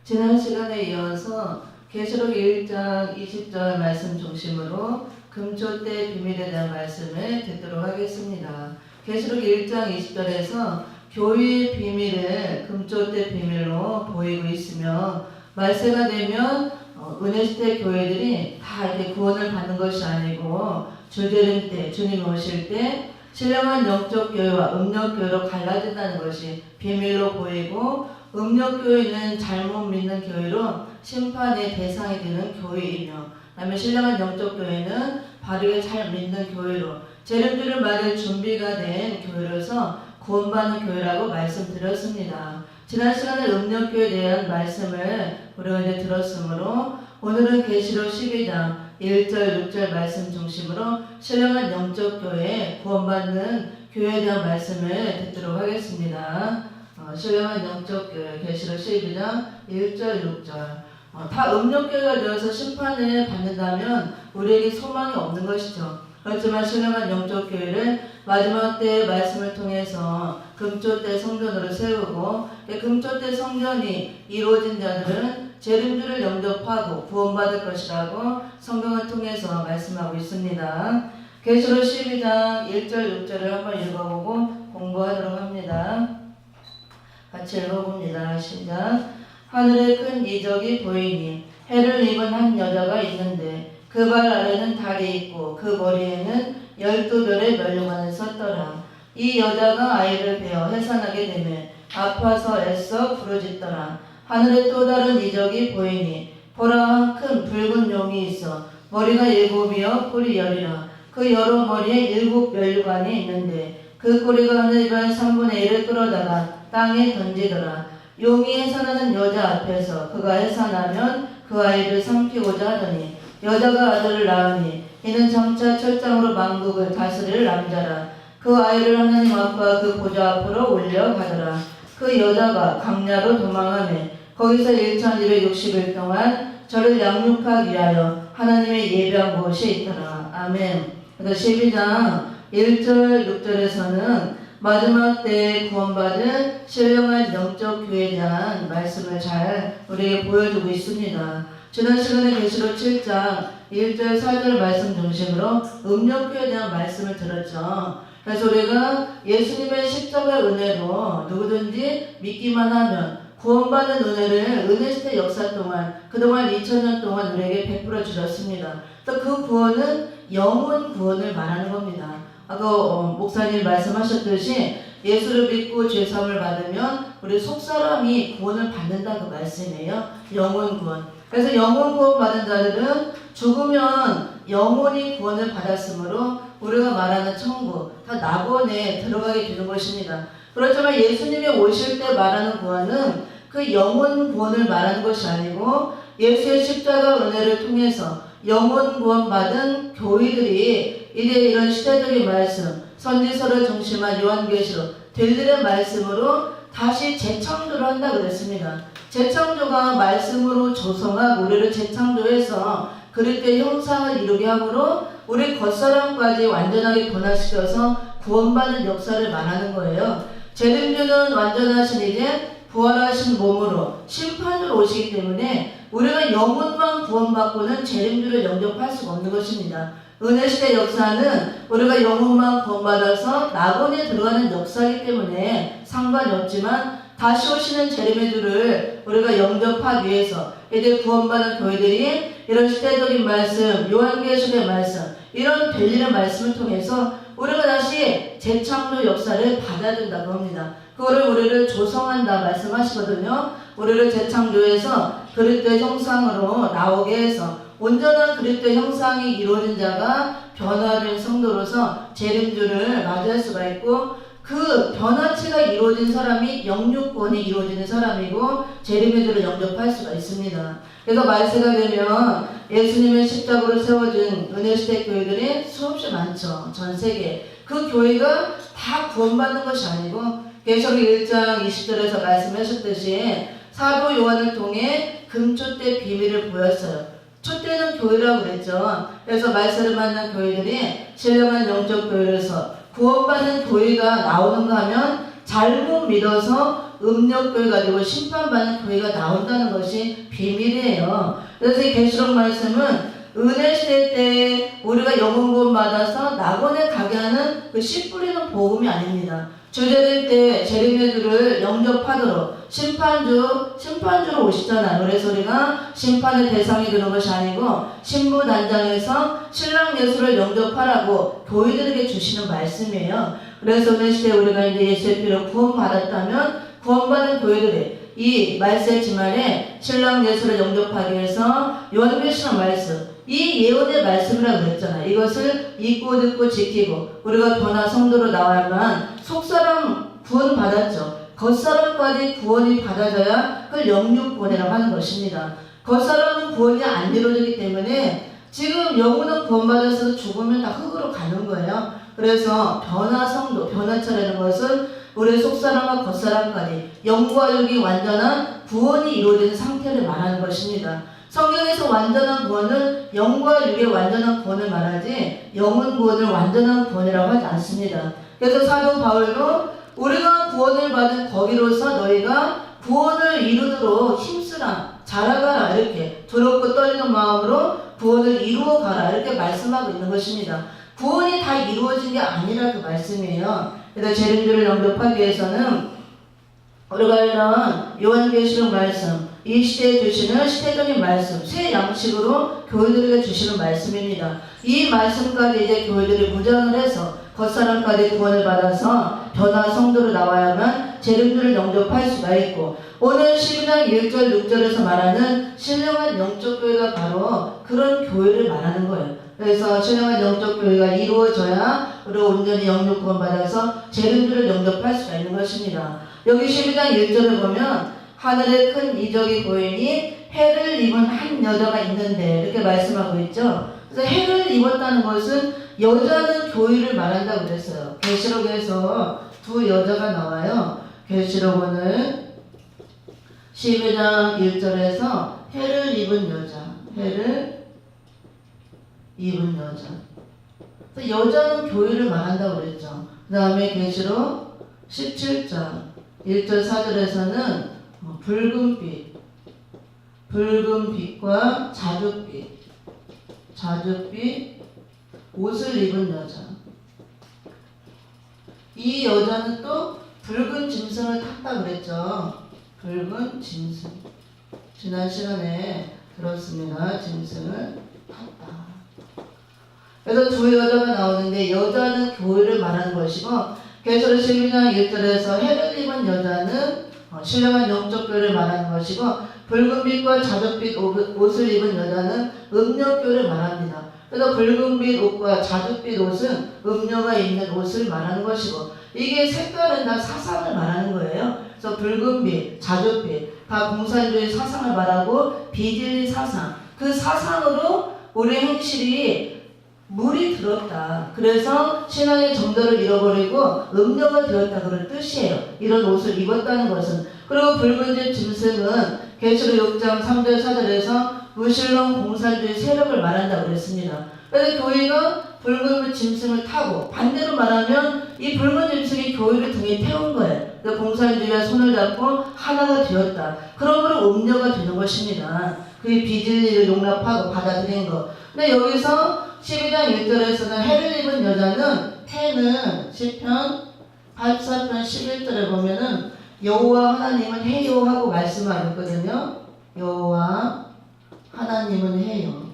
지난 시간에 이어서 계시록 1장 20절 말씀 중심으로 금초대 비밀에 대한 말씀을 듣도록 하겠습니다. 계시록 1장 20절에서 교회의 비밀을 금초대 비밀로 보이고 있으며 말세가 되면 은혜시대 교회들이 다 이렇게 구원을 받는 것이 아니고 주재림 때 주님 오실 때 신령한 영적 교회와 음력 교회로 갈라진다는 것이 비밀로 보이고 음력 교회는 잘못 믿는 교회로 심판의 대상이 되는 교회이며 그다음에 신령한 영적 교회는 바르게 잘 믿는 교회로 재림주를 맞을 준비가 된 교회로서 구원받는 교회라고 말씀드렸습니다. 지난 시간에 음력교회에 대한 말씀을 우리가 이제 들었으므로 오늘은 계시록 12장 1절 6절 말씀 중심으로 신령한 영적 교회 구원받는 교회에 대한 말씀을 듣도록 하겠습니다. 신령한 영적 교회 계시록 12장 1절 6절 다 음력교회가 되어서 심판을 받는다면 우리에게 소망이 없는 것이죠. 그렇지만 신령한 영적 교회를 마지막 때의 말씀을 통해서 금초대 성전으로 세우고 금초대 성전이 이루어진 자들은 재림주를 영접하고 구원받을 것이라고 성경을 통해서 말씀하고 있습니다. 계시록 12장 1절 6절을 한번 읽어보고 공부하도록 합니다. 같이 읽어봅니다. 시작. 하늘에 큰 이적이 보이니 해를 입은 한 여자가 있는데 그 발 아래는 달이 있고 그 머리에는 12별의 멸류관을 썼더라. 이 여자가 아이를 베어 해산하게 되매 아파서 애써 부르짖더라. 하늘에 또 다른 이적이 보이니 보라 한 큰 붉은 용이 있어 머리가 7이요 뿔이 10이라. 그 여러 머리에 7 멸류관이 있는데 그 꼬리가 하늘의 3분의 1을 끌어다가 땅에 던지더라. 용이 해산하는 여자 앞에서 그가 해산하면 그 아이를 삼키고자 하더니 여자가 아들을 낳으니 이는 장차 철장으로 만국을 다스릴 남자라. 그 아이를 하나님 앞과 그 보좌 앞으로 올려가더라. 그 여자가 강야로 도망하매 거기서 1260일 동안 저를 양육하기 위하여 하나님의 예배한 곳이 있더라. 아멘. 그래서 12장 1절 6절에서는 마지막 때에 구원받은 신령한 영적 교회에 대한 말씀을 잘 우리에게 보여주고 있습니다. 지난 시간에 계시록 7장 1절 4절 말씀 중심으로 음력교회에 대한 말씀을 들었죠. 그래서 우리가 예수님의 십자가 은혜로 누구든지 믿기만 하면 구원받는 은혜를 은혜시대 역사 동안 그동안 2000년 동안 우리에게 베풀어 주셨습니다. 또 그 구원은 영혼 구원을 말하는 겁니다. 아까 목사님 말씀하셨듯이 예수를 믿고 죄사함을 받으면 우리 속사람이 구원을 받는다 그 말씀이에요. 영혼 구원. 그래서 영혼 구원 받은 자들은 죽으면 영혼이 구원을 받았으므로 우리가 말하는 천국, 다 낙원에 들어가게 되는 것입니다. 그렇지만 예수님이 오실 때 말하는 구원은 그 영혼 구원을 말하는 것이 아니고 예수의 십자가 은혜를 통해서 영혼 구원 받은 교회들이 이제 이런 시대적인 말씀, 선지서를 중심한 요한계시록, 들들의 말씀으로 다시 재창조를 한다 그랬습니다. 재창조가 말씀으로 조성하고 우리를 재창조해서 그리스도의 형상을 이루게 함으로 우리 겉사람까지 완전하게 변화시켜서 구원받는 역사를 말하는 거예요. 재림주는 완전하신 이제 부활하신 몸으로 심판으로 오시기 때문에 우리가 영혼만 구원받고는 재림주를 영접할 수가 없는 것입니다. 은혜시대 역사는 우리가 영혼만 구원받아서 낙원에 들어가는 역사이기 때문에 상관이 없지만 다시 오시는 재림의 주를 우리가 영접하기 위해서 이제 구원받은 교회들이 이런 시대적인 말씀, 요한계시록의 말씀, 이런 별일의 말씀을 통해서 우리가 다시 재창조 역사를 받아야 된다고 합니다. 그거를 우리를 조성한다 말씀하시거든요. 우리를 재창조해서 그리스도의 형상으로 나오게 해서 온전한 그리스도의 형상이 이루어진 자가 변화된 성도로서 재림주를 맞이할 수가 있고 그 변화체가 이루어진 사람이 영육권이 이루어지는 사람이고 재림의 주를 영접할 수가 있습니다. 그래서 말세가 되면 예수님의 십자가로 세워진 은혜시대 교회들이 수없이 많죠. 전 세계. 그 교회가 다 구원받는 것이 아니고 계시록 1장 20절에서 말씀하셨듯이 사도 요한을 통해 금초대 비밀을 보였어요. 초대는 교회라고 그랬죠. 그래서 말세를 만난 교회들이 신령한 영적 교회로서 구원받는 교회가 나오는가 하면 잘못 믿어서 음력교회 가지고 심판받는 교회가 나온다는 것이 비밀이에요. 그래서 이 계시록 말씀은 은혜 시대 때 우리가 영혼 구원 받아서 낙원에 가게 하는 그 씨 뿌리는 복음이 아닙니다. 주제될 때 제르메들을 영접하도록 심판주로 오시잖아요. 그래서 우리가 심판의 대상이 되는 것이 아니고 신부단장에서 신랑 예수를 영접하라고 교회들에게 주시는 말씀이에요. 그래서 은혜 시대에 우리가 이제 예수의 피로 구원받았다면 구원받은 교회들이 이 말세 지말에 신랑 예수를 영접하기 위해서 요한계시록 말씀, 이 예언의 말씀이라고 그랬잖아요. 이것을 읽고 듣고 지키고 우리가 변화 성도로 나와야만 속사람 구원 받았죠. 겉사람까지 구원이 받아져야 그걸 영육구원이라고 하는 것입니다. 겉사람은 구원이 안 이루어지기 때문에 지금 영혼은 구원받아서 죽으면 다 흙으로 가는 거예요. 그래서 변화 성도, 변화차라는 것은 우리 속사람과 겉사람까지 영과 육이 완전한 구원이 이루어지는 상태를 말하는 것입니다. 성경에서 완전한 구원은 영과 육의 완전한 구원을 말하지 영혼 구원을 완전한 구원이라고 하지 않습니다. 그래서 사도 바울도 우리가 구원을 받은 거기로서 너희가 구원을 이루도록 힘쓰라, 자라가라, 이렇게 두렵고 떨리는 마음으로 구원을 이루어가라, 이렇게 말씀하고 있는 것입니다. 구원이 다 이루어진 게 아니라 그 말씀이에요. 그래서 재림주를 영접하기 위해서는 우리가 이런 요한계시록 말씀, 이 시대에 주시는 시대적인 말씀, 새 양식으로 교회들에게 주시는 말씀입니다. 이 말씀까지 이제 교회들이 무장을 해서 겉사람까지 구원을 받아서 변화 성도로 나와야만 재림주를 영접할 수가 있고, 오늘 12장 1절 6절에서 말하는 신령한 영적 교회가 바로 그런 교회를 말하는 거예요. 그래서 신령한 영적 교회가 이루어져야 우리가 온전히 영육 구원 받아서 재림주를 영접할 수가 있는 것입니다. 여기 12장 1절을 보면 하늘에 큰 이적이 보이니 해를 입은 한 여자가 있는데, 이렇게 말씀하고 있죠. 그래서 해를 입었다는 것은 여자는 교회를 말한다고 그랬어요. 계시록에서 두 여자가 나와요. 계시록 오늘 12장 1절에서 해를 입은 여자, 해를 입은 여자. 그래서 여자는 교회를 말한다고 그랬죠. 그 다음에 계시록 17장 1절 4절에서는 붉은 빛과 자줏빛 옷을 입은 여자. 이 여자는 또 붉은 짐승을 탔다 그랬죠. 붉은 짐승. 지난 시간에 들었습니다. 짐승을 탔다. 그래서 두 여자가 나오는데 여자는 교회를 말하는 것이고, 계시록 12장 1절에서 해를 입은 여자는 신령한 영적 교회를 말하는 것이고, 붉은 빛과 자줏빛 옷을 입은 여자는 음력교를 말합니다. 그래서 붉은 빛 옷과 자줏빛 옷은 음료가 있는 옷을 말하는 것이고, 이게 색깔은 다 사상을 말하는 거예요. 그래서 붉은 빛, 자줏빛 다 공산주의 사상을 말하고, 비진리 사상, 그 사상으로 우리 행실이 물이 들었다. 그래서 신앙의 정도를 잃어버리고 음료가 되었다, 그런 뜻이에요. 이런 옷을 입었다는 것은. 그리고 붉은 짐승은 계시록 6장 3절 4절에서 무신론 공산주의 세력을 말한다고 그랬습니다. 그래서 교회가 붉은 짐승을 타고, 반대로 말하면 이 붉은 짐승이 교회를 등에 태운 거예요. 그래서 공산주의와 손을 잡고 하나가 되었다. 그러므로 음료가 되는 것입니다. 그의 비진리를 용납하고 받아들인 것. 근데 여기서 12장 1절에서는 해를 입은 여자는, 해는 시편 84편 11절에 보면은 여호와 하나님은 해요 하고 말씀하고 있거든요. 여호와 하나님은 해요.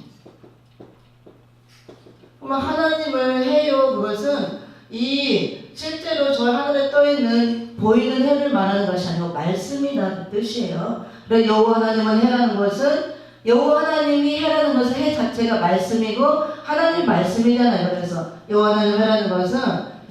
그러면 하나님을 해요, 그것은 이 실제로 저 하늘에 떠있는 보이는 해를 말하는 것이 아니고 말씀이다, 그 뜻이에요. 그래서 여호와 하나님은 해라는 것은, 여호와 하나님이 해라는 것은 해 자체가 말씀이고 하나님 말씀이잖아요. 그래서 여호와 하나님 해라는 것은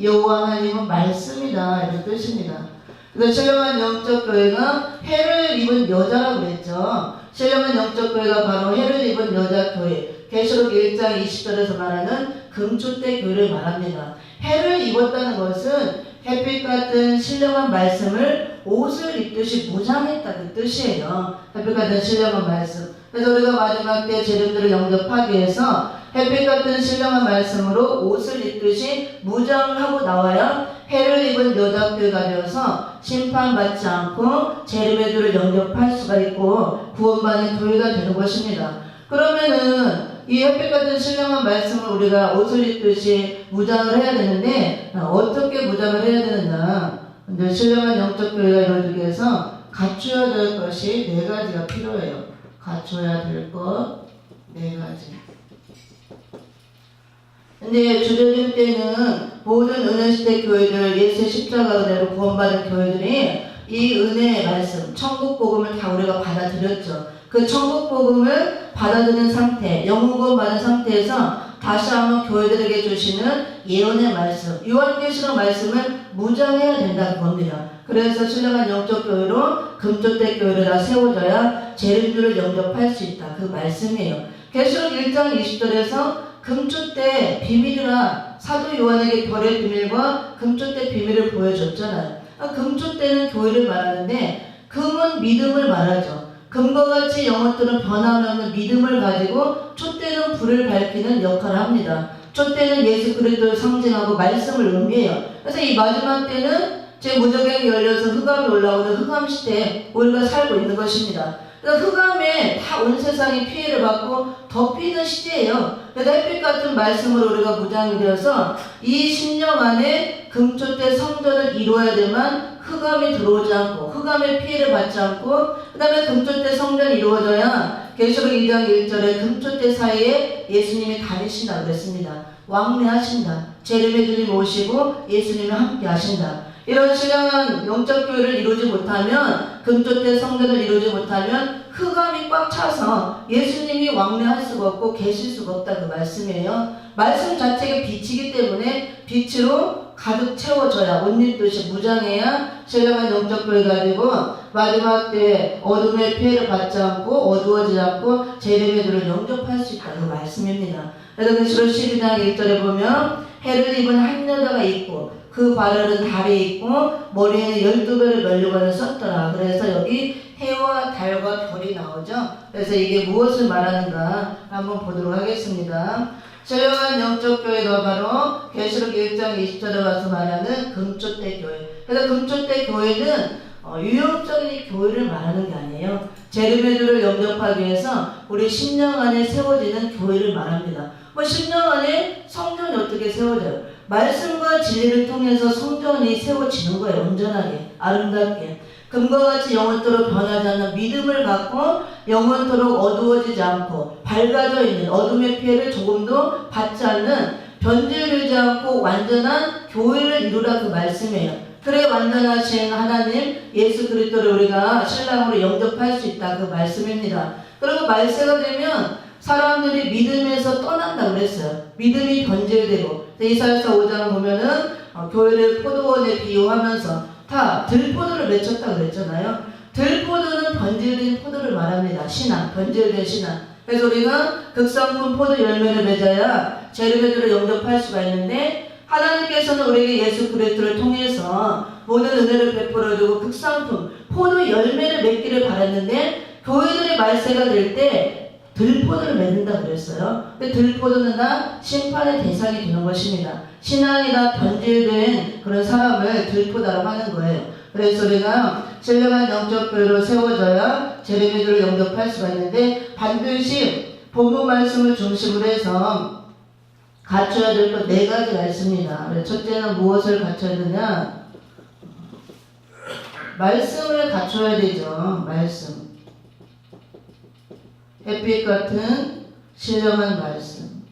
여호와 하나님은 말씀이다, 이런 뜻입니다. 그래서 신령한 영적 교회가 해를 입은 여자라고 그랬죠. 신령한 영적 교회가 바로 해를 입은 여자 교회. 계시록 1장 20절에서 말하는 금초대 교회를 말합니다. 해를 입었다는 것은 햇빛 같은 신령한 말씀을 옷을 입듯이 무장했다, 그 뜻이에요. 햇빛 같은 신령한 말씀. 그래서 우리가 마지막 때 재림들을 영접하기 위해서 햇빛 같은 신령한 말씀으로 옷을 입듯이 무장을 하고 나와야 해를 입은 여자교회가 되어서 심판받지 않고 재림의 주를 영접할 수가 있고 구원받는 교회가 되는 것입니다. 그러면은 이 햇빛 같은 신령한 말씀을 우리가 옷을 입듯이 무장을 해야 되는데 어떻게 무장을 해야 되느냐? 근데 신령한 영적 교회가 이루어지기 위해서 갖춰야 될 것이 4가지가 필요해요. 갖춰야 될 것 4가지. 근데 주저님 때는 모든 은혜시대 교회들, 예수의 십자가 은혜로 구원받은 교회들이 이 은혜의 말씀, 천국 복음을 다 우리가 받아들였죠. 그 천국 복음을 받아들인 상태, 영혼 구원 받은 상태에서 다시 한번 교회들에게 주시는 예언의 말씀, 요한계시록 말씀을 무장해야 된다는 겁니다. 그래서 신령한 영적 교회로 금토대 교회를 다 세워져야 재림주를 영접할 수 있다. 그 말씀이에요. 계시록 1장 20절에서 금토대 비밀이라 사도 요한에게 별의 비밀과 금토대 비밀을 보여줬잖아요. 금토대는 교회를 말하는데 금은 믿음을 말하죠. 금과 같이 영혼들은 변함없는 믿음을 가지고 촛대는 불을 밝히는 역할을 합니다. 촛대는 예수 그리스도를 상징하고 말씀을 의미해요. 그래서 이 마지막 때는 제 무저갱이 열려서 흑암이 올라오는 흑암 시대에 우리가 살고 있는 것입니다. 그래서 흑암에 다 온 세상이 피해를 받고 덮이는 시대예요. 그래서 햇빛 같은 말씀으로 우리가 무장이 되어서 이 10년 안에 금초대 성전을 이루어야 되만 흑암이 들어오지 않고 흑암의 피해를 받지 않고 그 다음에 금초대 성전이 이루어져야 계시록 2장 1절에 금초대 사이에 예수님이 다니신다 그랬습니다. 왕래하신다. 재림의 주님 오시고 예수님이 함께 하신다. 이런 신령한 영적 교회를 이루지 못하면 금토대 성전을 이루지 못하면 흑암이 꽉 차서 예수님이 왕래할 수가 없고 계실 수가 없다 그 말씀이에요. 말씀 자체가 빛이기 때문에 빛으로 가득 채워져야 옷 입듯이 무장해야 신령한 영적 교회가 되고 마지막 때 어둠의 피해를 받지 않고 어두워지지 않고 재림의 주를 영접할 수 있다 그 말씀입니다. 그래서 계시록 12장 1절에 보면 해를 입은 한 여자가 있고 그 발에는 달이 있고 머리에는 12별의 면류관을 썼더라. 그래서 여기 해와 달과 별이 나오죠. 그래서 이게 무엇을 말하는가 한번 보도록 하겠습니다. 신령한 영적 교회가 바로 계시록 1장 20절에 와서 말하는 금초대 교회. 그래서 금초대 교회는 유형적인 교회를 말하는 게 아니에요. 재림의 주를 영접하기 위해서 우리 10년 안에 세워지는 교회를 말합니다. 10년 안에 성전이 어떻게 세워져요? 말씀과 진리를 통해서 성전이 세워지는 거예요. 온전하게, 아름답게. 금과 같이 영원토록 변하지 않는 믿음을 갖고 영원토록 어두워지지 않고 밝아져 있는 어둠의 피해를 조금도 받지 않는 변질되지 않고 완전한 교회를 이루라 그 말씀이에요. 그래 완전하신 하나님 예수 그리스도를 우리가 신랑으로 영접할 수 있다 그 말씀입니다. 그리고 말세가 되면 사람들이 믿음에서 떠난다 그랬어요. 믿음이 변질되고 이사야서 5장 보면은 교회를 포도원에 비유하면서 다 들포도를 맺혔다 그랬잖아요. 들포도는 변질된 포도를 말합니다. 신앙, 변질된 신앙. 그래서 우리가 극상품 포도 열매를 맺어야 재림의 주를 영접할 수가 있는데 하나님께서는 우리에게 예수 그리스도를 통해서 모든 은혜를 베풀어주고 극상품 포도 열매를 맺기를 바랐는데 교회들의 말세가 될 때 들포도를 맺는다 그랬어요. 근데 들포도는 다 심판의 대상이 되는 것입니다. 신앙이 다 변질된 그런 사람을 들포다라고 하는 거예요. 그래서 우리가 신령한 영적 교회로 세워져야 재림의 주를 영접할 수가 있는데 반드시 본문 말씀을 중심으로 해서 갖춰야 될 것 4가지가 있습니다. 첫째는 무엇을 갖춰야 되냐? 말씀을 갖춰야 되죠. 말씀. 햇빛 같은 신령한 말씀.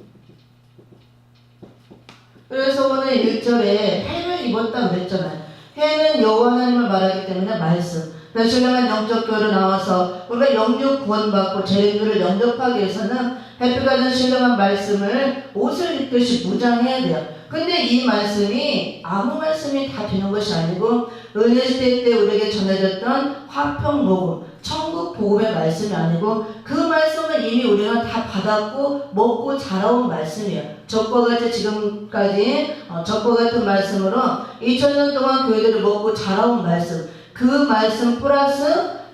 그래서 오늘 1절에 해를 입었다 그랬잖아요. 해는 여호와 하나님을 말하기 때문에 말씀. 신령한 영적 교회로 나와서 우리가 영육 구원받고 재림주를 영접하기 위해서는 햇빛 같은 신령한 말씀을 옷을 입듯이 무장해야 돼요. 근데 이 말씀이 아무 말씀이 다 되는 것이 아니고 은혜시대 때 우리에게 전해졌던 화평복음, 천국 복음의 말씀이 아니고 그 말씀은 이미 우리가 다 받았고 먹고 자라온 말씀이에요. 적과 같이 지금까지 적과 같은 말씀으로 2000년 동안 교회들을 먹고 자라온 말씀, 그 말씀 플러스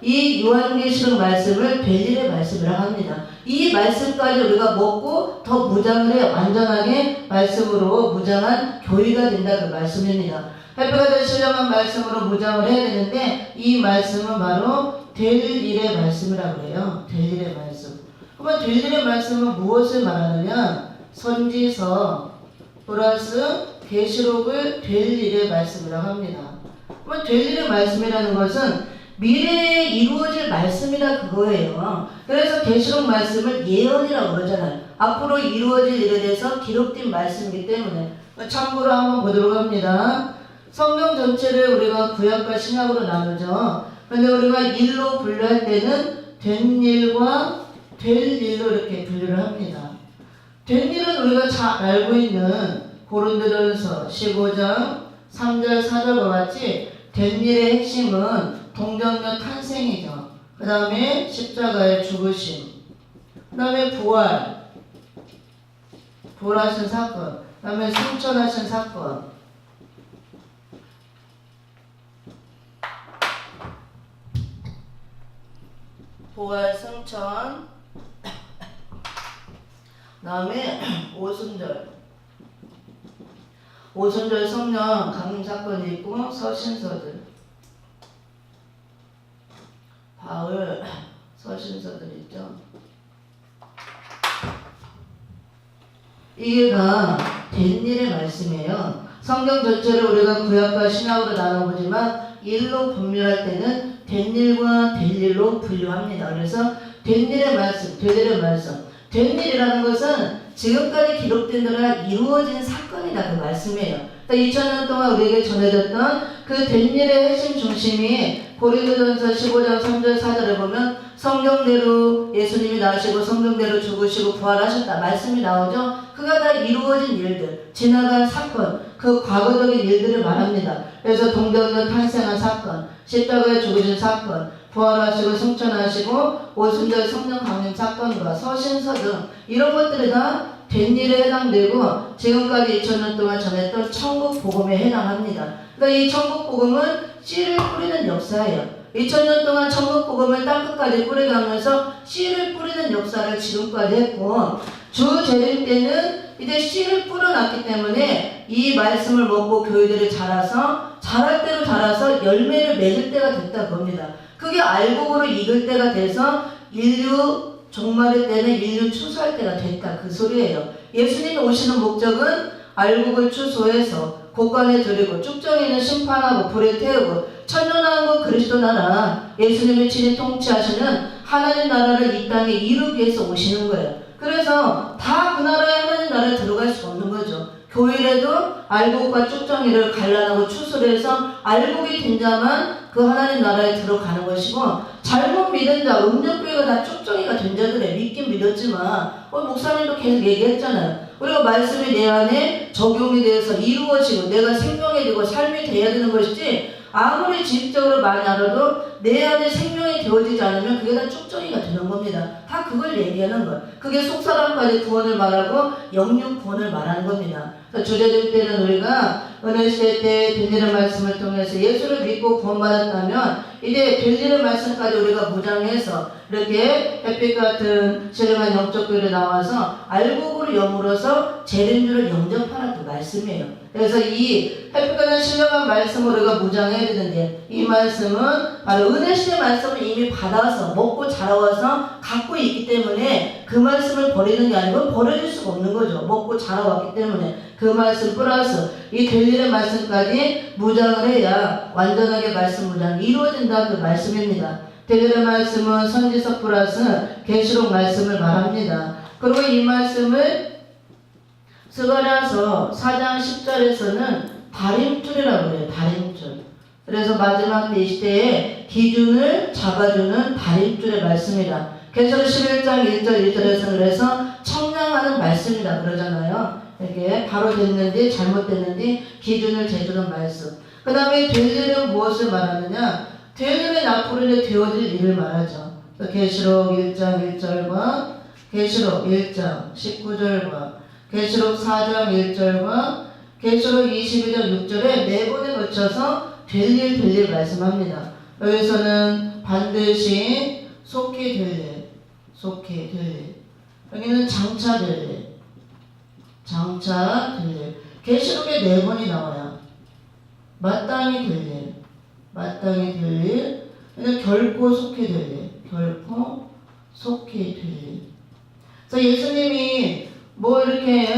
이 요한계시록 말씀을 될 일의 말씀이라고 합니다. 이 말씀까지 우리가 먹고 더 무장을 해 완전하게 말씀으로 무장한 교회가 된다 그 말씀입니다. 회개가 된 신령한 말씀으로 무장을 해야 되는데 이 말씀은 바로 될 일의 말씀이라고 해요. 될 일의 말씀. 그러면 될 일의 말씀은 무엇을 말하느냐? 선지서 플러스 계시록을 될 일의 말씀이라고 합니다. 그러면 될 일의 말씀이라는 것은 미래에 이루어질 말씀이라 그거예요. 그래서 계시록 말씀을 예언이라고 그러잖아요. 앞으로 이루어질 일에 대해서 기록된 말씀이기 때문에 참고로 한번 보도록 합니다. 성경 전체를 우리가 구약과 신약으로 나누죠. 그런데 우리가 일로 분류할 때는 된 일과 될 일로 이렇게 분류를 합니다. 된 일은 우리가 잘 알고 있는 고린도전서 15장 3절 4절과 같이 된 일의 핵심은 동정녀 탄생이죠. 그 다음에 십자가의 죽으심, 그 다음에 부활하신 사건, 그 다음에 승천하신 사건, 부활, 승천, 그 다음에 오순절 성령 강림 사건이 있고 서신서들, 바울 서신서들 있죠. 이게 다 된 일의 말씀이에요. 성경 전체를 우리가 구약과 신약으로 나눠보지만 일로 분류할 때는 된 일과 될 일로 분류합니다. 그래서 된 일의 말씀, 될 일의 말씀. 된 일이라는 것은 지금까지 기록된 대로 이루어진 사건이다 그 말씀이에요. 그러니까 2000년 동안 우리에게 전해졌던 그 된 일의 핵심 중심이 고린도전서 15장 3절 4절에 보면 성경대로 예수님이 나시고 성경대로 죽으시고 부활하셨다 말씀이 나오죠. 그가 다 이루어진 일들, 지나간 사건, 그 과거적인 일들을 말합니다. 그래서 동정녀 탄생한 사건, 십자가에 죽으신 사건, 부활하시고 승천하시고 오순절 성령 강림 사건과 서신서 등 이런 것들이 다 된 일에 해당되고 지금까지 2000년 동안 전했던 천국 복음에 해당합니다. 그러니까 이 천국 복음은 씨를 뿌리는 역사예요. 2000년 동안 천국 복음을 땅끝까지 뿌려가면서 씨를 뿌리는 역사를 지금까지 했고 주 재림 때는 이제 씨를 뿌려놨기 때문에 이 말씀을 먹고 교회들이 자라서 자랄 대로 자라서 열매를 맺을 때가 됐다 겁니다. 그게 알곡으로 익을 때가 돼서 인류 종말의 때는 인류 추수할 때가 됐다 그 소리예요. 예수님이 오시는 목적은 알곡을 추수해서 곳간에 들이고 쭉정이는 심판하고 불에 태우고 천년왕국 그리스도 나라 예수님이 친히 통치하시는 하나님 나라를 이 땅에 이루기 위해서 오시는 거예요. 그래서 다 그 나라에 하나님 나라에 들어갈 수 없는 거죠. 교회라도 알곡과 쭉정이를 갈라내고 추수를 해서 알곡이 된 자만 그 하나님 나라에 들어가는 것이고 잘못 믿은 자, 음력교회가 다 쭉정이가 된 자들에 믿긴 믿었지만 목사님도 계속 얘기했잖아요. 우리가 말씀이 내 안에 적용이 돼서 이루어지고 내가 생명이 되고 삶이 돼야 되는 것이지 아무리 지식적으로 많이 알아도 내 안에 생명이 되어지지 않으면 그게 다 쭉정이가 되는 겁니다. 다 그걸 얘기하는 거예요. 그게 속사람까지 구원을 말하고 영육 구원을 말하는 겁니다. 주제될 때는 우리가 은혜시대 때 된 일의 말씀을 통해서 예수를 믿고 구원받았다면 이제 된 일의 말씀까지 우리가 무장해서 이렇게 햇빛 같은 신령한 영적 교회에 나와서 알곡으로 여물어서 재림주를 영접하라 그 말씀이에요. 그래서 이 햇빛 같은 신령한 말씀을 우리가 무장해야 되는데 이 말씀은 바로 은혜시대 말씀을 이미 받아서 먹고 자라와서 갖고 있기 때문에 그 말씀을 버리는 게 아니고 버려질 수가 없는 거죠. 먹고 자라왔기 때문에 그 말씀 플러스 이 될 일의 말씀까지 무장을 해야 완전하게 말씀 무장이 이루어진다 그 말씀입니다. 될 일의 말씀은 선지서 플러스 계시록 말씀을 말합니다. 그리고 이 말씀을 스가랴서 4장 10절에서는 다림줄이라고 해요. 다림줄. 그래서 마지막 때 이 시대에 기준을 잡아주는 다림줄의 말씀이다. 계시록 11장 1절 1절에서 그래서 청량하는 말씀이다 그러잖아요. 이게 바로 됐는지 잘못됐는지 기준을 재주는 말씀. 그 다음에 될 일은 무엇을 말하느냐? 될 일은 앞으로 이제 되어질 일을 말하죠. 계시록 1장 1절과 계시록 1장 19절과 계시록 4장 1절과 계시록 22장 6절에 네 번에 걸쳐서 될 일 말씀합니다. 여기서는 반드시 속히 될 일, 속히 될 일. 여기는 장차 될 일, 장차 될 일. 계시록에 4번이 나와요. 마땅히 될 일, 마땅히 될 일. 여기는 결코 속히 될 일, 결코 속히 될 일. 그래서 예수님이 뭐 이렇게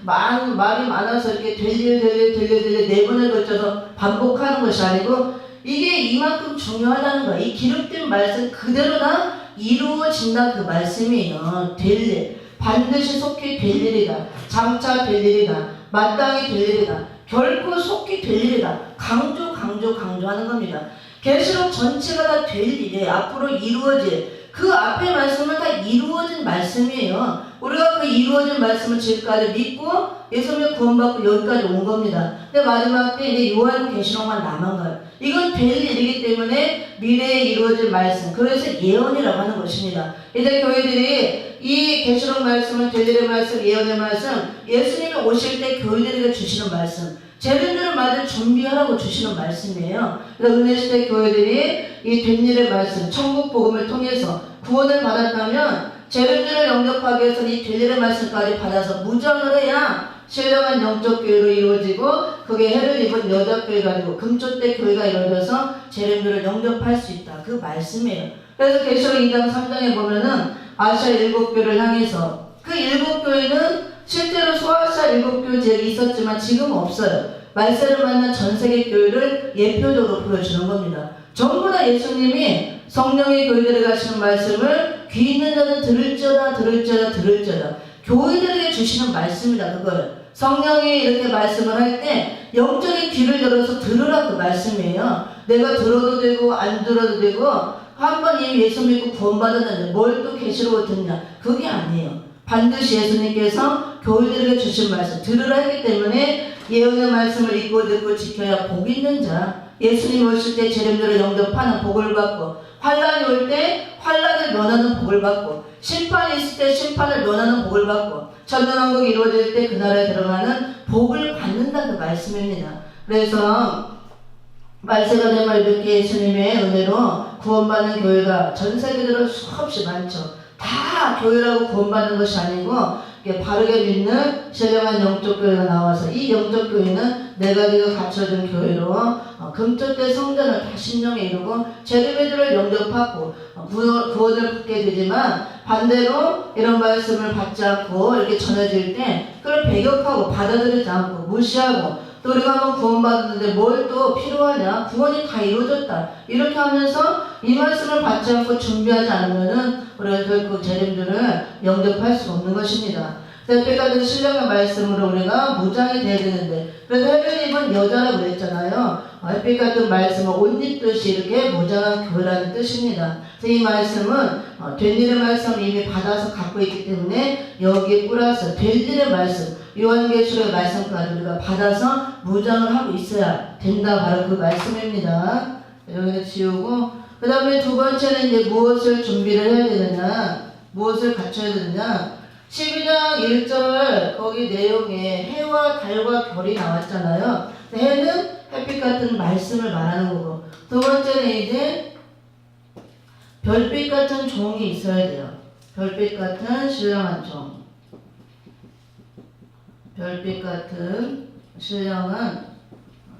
말이 많아서 이렇게 될 일 4번을 거쳐서 반복하는 것이 아니고 이게 이만큼 중요하다는 거야. 이 기록된 말씀 그대로 다 이루어진다 그 말씀이에요. 될 일, 반드시 속히 될 일이다. 장차 될 일이다. 마땅히 될 일이다. 결코 속히 될 일이다. 강조하는 겁니다. 계시록 전체가 다 될 일이에요. 앞으로 이루어질 그 앞에 말씀은 다 이루어진 말씀이에요. 우리가 그 이루어진 말씀을 지금까지 믿고 예수님의 구원받고 여기까지 온 겁니다. 근데 마지막 때 이제 요한계시록만 남은 거예요. 이건 될 일이기 때문에 미래에 이루어질 말씀. 그래서 예언이라고 하는 것입니다. 이제 교회들이 이 계시록 말씀은 될 일의 말씀, 예언의 말씀, 예수님이 오실 때 교회들에게 주시는 말씀, 재림주를 맞을 준비하라고 주시는 말씀이에요. 그래서 은혜시대 교회들이 이 된 일의 말씀, 천국 복음을 통해서 구원을 받았다면 재림주를 영접하기 위해서 이 된 일의 말씀까지 받아서 무장을 해야 신령한 영적 교회로 이루어지고 그게 해를 입은 여자 교회가 아니고 금초대 교회가 이루어져서 재림주를 영접할 수 있다. 그 말씀이에요. 그래서 계시록 2장 3장에 보면은 아시아 7교회를 향해서 그 7교회는 실제로 소아시아 7교회 지역이 있었지만 지금은 없어요. 말세를 만난 전세계 교회를 예표적으로 보여주는 겁니다. 전부 다 예수님이 성령의 교회들에 가시는 말씀을 귀 있는 자는 들을지어다. 교회들에게 주시는 말씀이다. 그거를 성령이 이렇게 말씀을 할 때 영적인 귀를 열어서 들으라 그 말씀이에요. 내가 들어도 되고 안 들어도 되고 한번 이미 예수 믿고 구원받았는데 뭘 또 계시록을 듣냐. 그게 아니에요. 반드시 예수님께서 교회들에게 주신 말씀 들으라 했기 때문에 예언의 말씀을 읽고 듣고 지켜야 복 있는 자, 예수님 오실 때 재림주를 영접하는 복을 받고, 환란이 올 때 환란을 면하는 복을 받고, 심판이 있을 때 심판을 면하는 복을 받고, 천년왕국이 이루어질 때 그 나라에 들어가는 복을 받는다 그 말씀입니다. 그래서 말세가 되면 이렇게 예수님의 은혜로 구원받는 교회가 전 세계적으로 수없이 많죠. 다 교회라고 구원받는 것이 아니고 바르게 믿는 신령한 영적 교회가 나와서 이 영적 교회는 네 가지가 갖춰진 교회로 금토때 성전을 다 신령에 이루고 재림의 주를 영접하고 구원을 받게 되지만 반대로 이런 말씀을 받지 않고 이렇게 전해질 때 그걸 배격하고 받아들이지 않고 무시하고 또 우리가 한번 구원받았는데 뭘 또 필요하냐? 구원이 다 이루어졌다. 이렇게 하면서 이 말씀을 받지 않고 준비하지 않으면은 우리가 결국 재림주를 영접할 수 없는 것입니다. 햇빛 같은 신령한 말씀으로 우리가 무장이 되어야 되는데 그래서 해를 입은 여자라고 그랬잖아요. 햇빛 같은 말씀을 옷 입듯이 이렇게 무장한 교회라는 뜻입니다. 그래서 이 말씀은 된 일의 말씀을 이미 받아서 갖고 있기 때문에 여기에 뿌려서 된 일의 말씀 요한계시록의 말씀까지 우리가 받아서 무장을 하고 있어야 된다. 바로 그 말씀입니다. 여기는 지우고 그 다음에 두 번째는 이제 무엇을 준비를 해야 되느냐, 무엇을 갖춰야 되느냐. 12장 1절 거기 내용에 해와 달과 별이 나왔잖아요. 해는 햇빛 같은 말씀을 말하는 거고 두 번째는 이제 별빛 같은 종이 있어야 돼요. 별빛 같은 신령한 종. 별빛 같은 신령한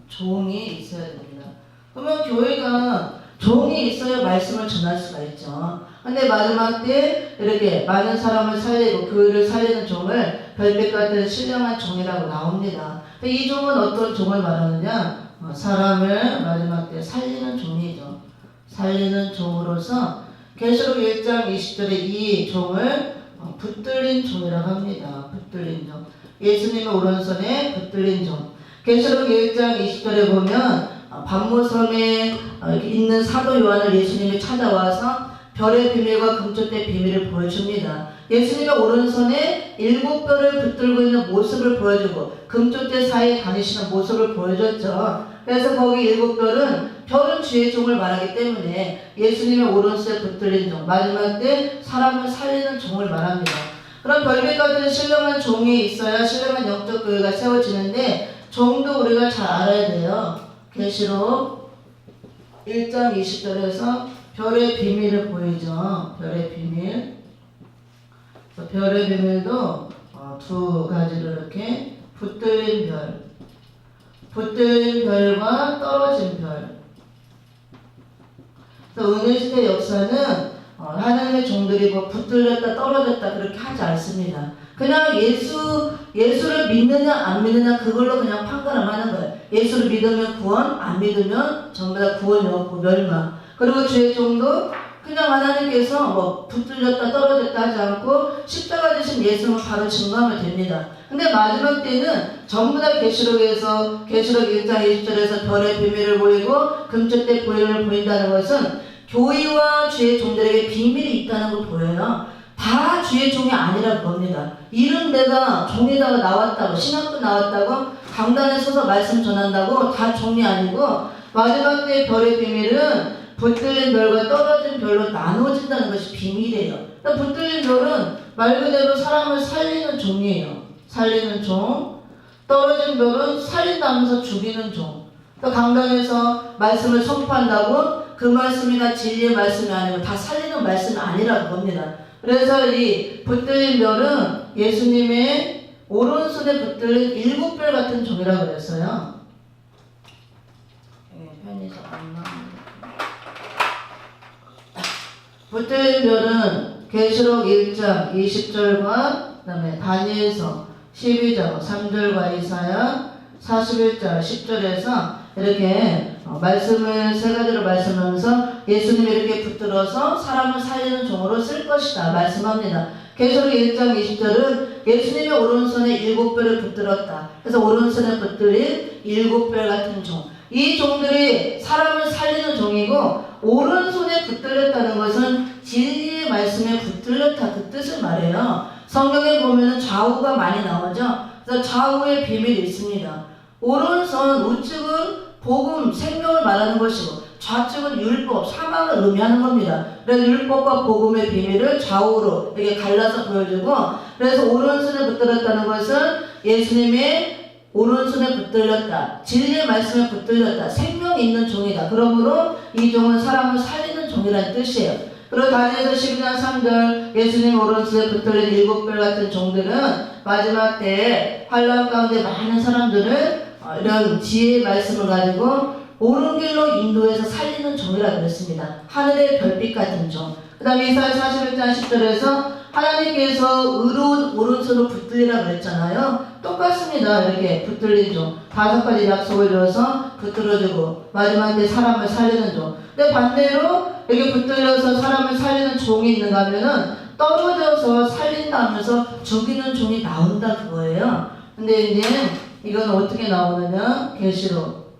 종이 있어야 됩니다. 그러면 교회가 종이 있어야 말씀을 전할 수가 있죠. 근데 마지막 때 이렇게 많은 사람을 살리고 교회를 살리는 종을 별빛 같은 신령한 종이라고 나옵니다. 이 종은 어떤 종을 말하느냐? 사람을 마지막 때 살리는 종이죠. 살리는 종으로서 계시록 1장 20절에 이 종을 붙들린 종이라고 합니다. 붙들린 종. 예수님의 오른손에 붙들린 종. 계시록 1장 20절에 보면 반모섬에 있는 사도 요한을 예수님이 찾아와서 별의 비밀과 금초대 비밀을 보여줍니다. 예수님의 오른손에 7별을 붙들고 있는 모습을 보여주고 금초대 사이에 다니시는 모습을 보여줬죠. 그래서 거기 7별은 별은 주의 종을 말하기 때문에 예수님의 오른손에 붙들린 종, 마지막 때 사람을 살리는 종을 말합니다. 그럼 별빛 같은 신령한 종이 있어야 신령한 영적 교회가 세워지는데 종도 우리가 잘 알아야 돼요. 계시록 1장 20절에서 별의 비밀을 보이죠. 별의 비밀. 별의 비밀도 두 가지로 이렇게 붙들린 별, 붙들린 별과 떨어진 별. 그래서 은혜시대 역사는 하나님의 종들이 뭐 붙들렸다 떨어졌다 그렇게 하지 않습니다. 그냥 예수를 믿느냐 안 믿느냐 그걸로 그냥 판단을 하는 거예요. 예수를 믿으면 구원, 안 믿으면 전부 다 구원이 없고 멸망. 그리고 주의 종도 그냥 하나님께서 뭐 붙들렸다 떨어졌다 하지 않고 십자가 되신 예수는 바로 증거하면 됩니다. 근데 마지막 때는 전부 다 계시록에서 계시록 1장 20절에서 별의 비밀을 보이고 금쪽 때 보임을 보인다는 것은 교회와 주의 종들에게 비밀이 있다는 걸 보여요. 다 주의 종이 아니라고 봅니다. 이런 내가 종에다가 나왔다고 신학도 나왔다고 강단에 서서 말씀 전한다고 다 종이 아니고 마지막 때 별의 비밀은 붙들린 별과 떨어진 별로 나누어진다는 것이 비밀이에요. 그러니까 붙들린 별은 말 그대로 사람을 살리는 종이에요. 살리는 종. 떨어진 별은 살린다면서 죽이는 종. 그러니까 강단에서 말씀을 선포한다고 그 말씀이나 진리의 말씀이 아니고 다 살리는 말씀이 아니라고 봅니다. 그래서 이 붙들린 별은 예수님의 오른손에 붙들린 7별 같은 종이라고 그랬어요. 편의점 안 나옵니다. 붙들린 별은 계시록 1장 20절과 그 다음에 다니엘서 12장 3절과 이사야 41장 10절에서 이렇게 말씀을 세 가지로 말씀하면서 예수님이 이렇게 붙들어서 사람을 살리는 종으로 쓸 것이다 말씀합니다. 계시록 1장 20절은 예수님의 오른손에 7별을 붙들었다. 그래서 오른손에 붙들린 7별 같은 종. 이 종들이 사람을 살리는 종이고 오른손에 붙들렸다는 것은 진리의 말씀에 붙들렸다 그 뜻을 말해요. 성경에 보면은 좌우가 많이 나오죠. 그래서 좌우의 비밀이 있습니다. 오른손 우측은 복음, 생명을 말하는 것이고 좌측은 율법, 사망을 의미하는 겁니다. 그래서 율법과 복음의 비밀을 좌우로 이렇게 갈라서 보여주고 그래서 오른손에 붙들었다는 것은 예수님의 오른손에 붙들렸다. 진리의 말씀에 붙들렸다. 생명이 있는 종이다. 그러므로 이 종은 사람을 살리는 종이라는 뜻이에요. 그리고 다니엘서 12장 3절 예수님 오른손에 붙들린 7별 같은 종들은 마지막 때에 환난 가운데 많은 사람들을 이런 지혜의 말씀을 가지고 옳은 길로 인도해서 살리는 종이라고 그랬습니다. 하늘의 별빛 같은 종. 그 다음에 이사야 41장 10절에서 하나님께서 의로운 오른손을 붙들리라고 그랬잖아요. 똑같습니다. 이렇게 붙들린 종. 5가지 약속을 줘서 붙들어주고 마지막 때 사람을 살리는 종. 근데 반대로 이렇게 붙들려서 사람을 살리는 종이 있는가 하면은 떨어져서 살린다 하면서 죽이는 종이 나온다 그거예요. 근데 이제 이건 어떻게 나오느냐? 계시록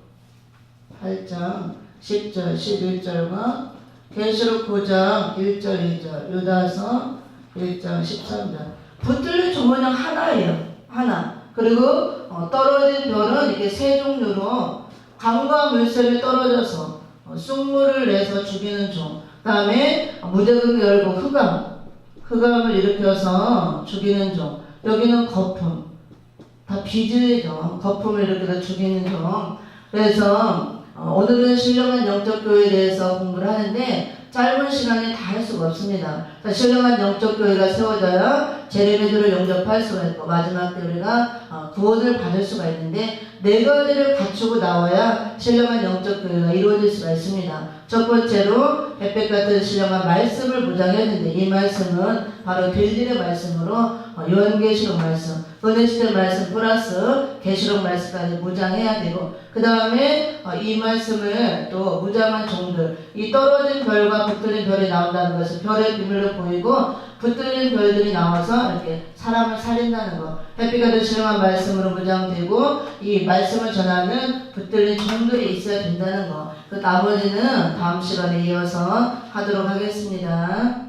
8장 10절 11절과 계시록 9장 1절 2절 유다서 1장 13절 붙들린 종은 그냥 하나예요. 하나. 그리고 떨어진 별은 이렇게 세 종류로 강과 물샘에 떨어져서 쑥물을 내서 죽이는 종. 그 다음에 무저금 열고 흑암을 일으켜서 죽이는 종. 여기는 거품. 다 비즈죠. 거품을 일으켜서 죽이는 종. 그래서 오늘은 신령한 영적 교회에 대해서 공부를 하는데 짧은 시간에 다 할 수가 없습니다. 신령한 영적 교회가 세워져야 재림의주를 영접할 수가 있고 마지막 때 우리가 구원을 받을 수가 있는데 네 가지를 갖추고 나와야 신령한 영적 교회가 이루어질 수가 있습니다. 첫 번째로 햇볕 같은 신령한 말씀을 무장해야 되는데 이 말씀은 바로 빌들의 말씀으로 요한계시록 말씀, 은혜시대 말씀 플러스 계시록 말씀까지 무장해야 되고 그 다음에 이 말씀을 또 무장한 종들 이 떨어진 별과 붙들린 별이 나온다는 것은 별의 비밀로 보이고 붙들린 별들이 나와서 이렇게 사람을 살린다는 것. 햇빛 같은 신령한 말씀으로 무장되고 이 말씀을 전하는 붙들린 종들이 있어야 된다는 것. 그 나머지는 다음 시간에 이어서 하도록 하겠습니다.